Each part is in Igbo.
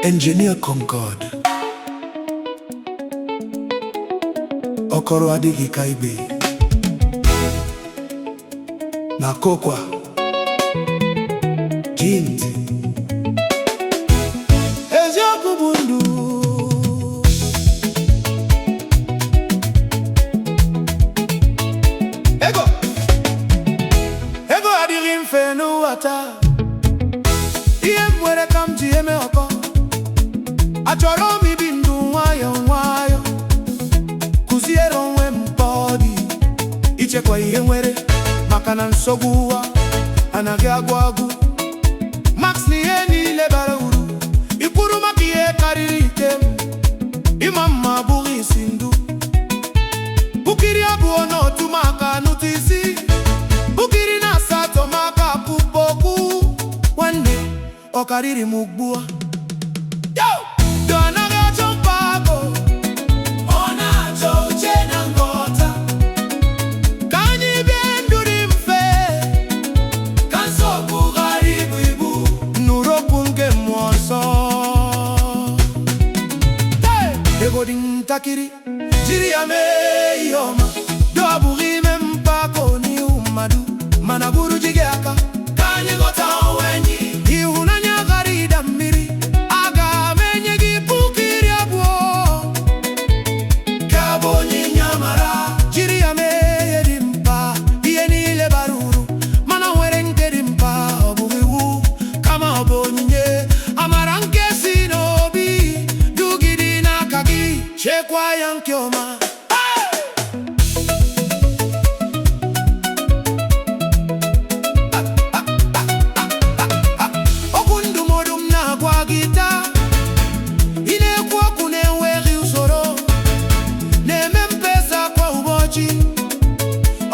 Engr.Concord. Okoro-adịghị-ka-ibe. Na kokwa jinti eziokwu bụ ndụ. Ego adịghị mfe n'ụwa taa. Ihe m nwere ka m ji eme ọkọ. Achọrọ m ibi ndụ nwayọ nwayọ, kụziere onwe m ka ọ dị ichekwa ihe nwere, maka na nsogbu ụwa anaghị agwụ agwụ. Max na ihe niile bara uru, ikwuru maka ihe karịrị ike m. Ịma mma abụghị isi ndụ. Bukiri abụọ n'otu maka nụtụ isi, bukiri na asatọ maka akpụkpọ okwu. Nwanne ọ karịrị m ugbu a. Ego dị ntakịrị, jiri ya mee ihe ọma. Dọ abụghị ime mpako n'ihu mmadụ, mana bụrụ ji gị aka ka anyị ghọta onwe anyị. Ịhụnanya ghara ịda mmiri, aga m enye gị puku iri abụọ ka bụ onyinye amara. Jiri ya mee ihe dị mkpa, ihe niile bara uru, mana nwere nke dị mkpa. Ọ bụghị iwu kama ọ bụ onyinye amara nke si n'obi. Chekwa ya nke ọma. Okwu ndụmọdụ m na-agwa gị taa. Ị na-ekwu okwu na-enweghị usoro, na-eme mkpesa kwa ụbọchị.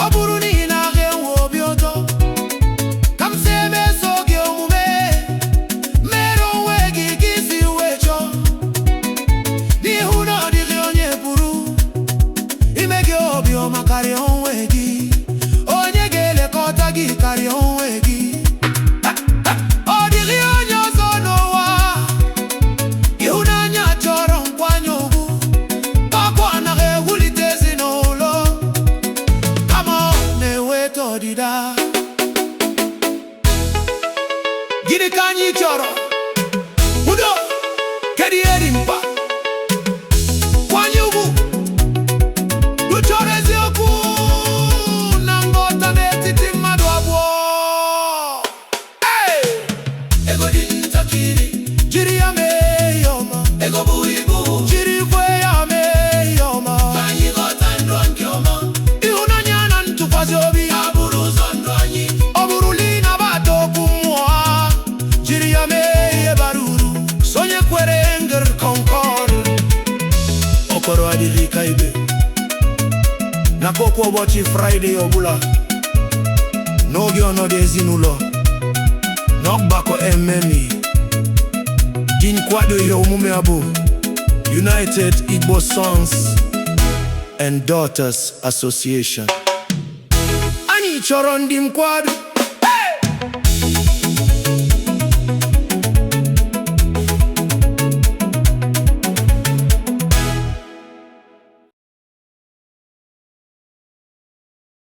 Ọ bụrụ na ị naghị enwe obi ụtọ, ka m si emeso gị omume, mere onwe gị ka isi wee chọọ. N'ihu na ọ dịghị onye pụrụ ime gị obiọma karịa onwe gị, onye ga-elekọta gị karịa onwe gị. Ọ dịghị onye ọzọ n'ụwa. Ịhụnanya chọrọ nkwanye ugwu. Ọkụ anaghị ewulite ezinụlọ, kama ọ na-eweta ọdịda. Gịnị ka anyị chọrọ? Udo. Kedu ihe dị mkpa? Jiri ya mee ihe ọma. Ego bụ ibu. Jirikwa ya mee ihe ọma. Ka anyị ghọta ndụ nke ọma. Ịhụnanya na ntụkwasị obi ha bụrụ ụzọ ndụ anyị. Ọ bụrụla ịnabata okwu mmụọ ha, jiri ya mee ihe bara uru. Sonye kwere Engr.Concord. Okoro-adịghị-ka-ibe. Na kokwa ụbọchị Fraịde ọbụla, n'oge ọnọdụ ezinụlọ, n'ọgbakọ ememi. Dị nkwado ihe omume a bụ United Igbo Sons and Daughters Association. Anyị chọrọ ndị nkwado.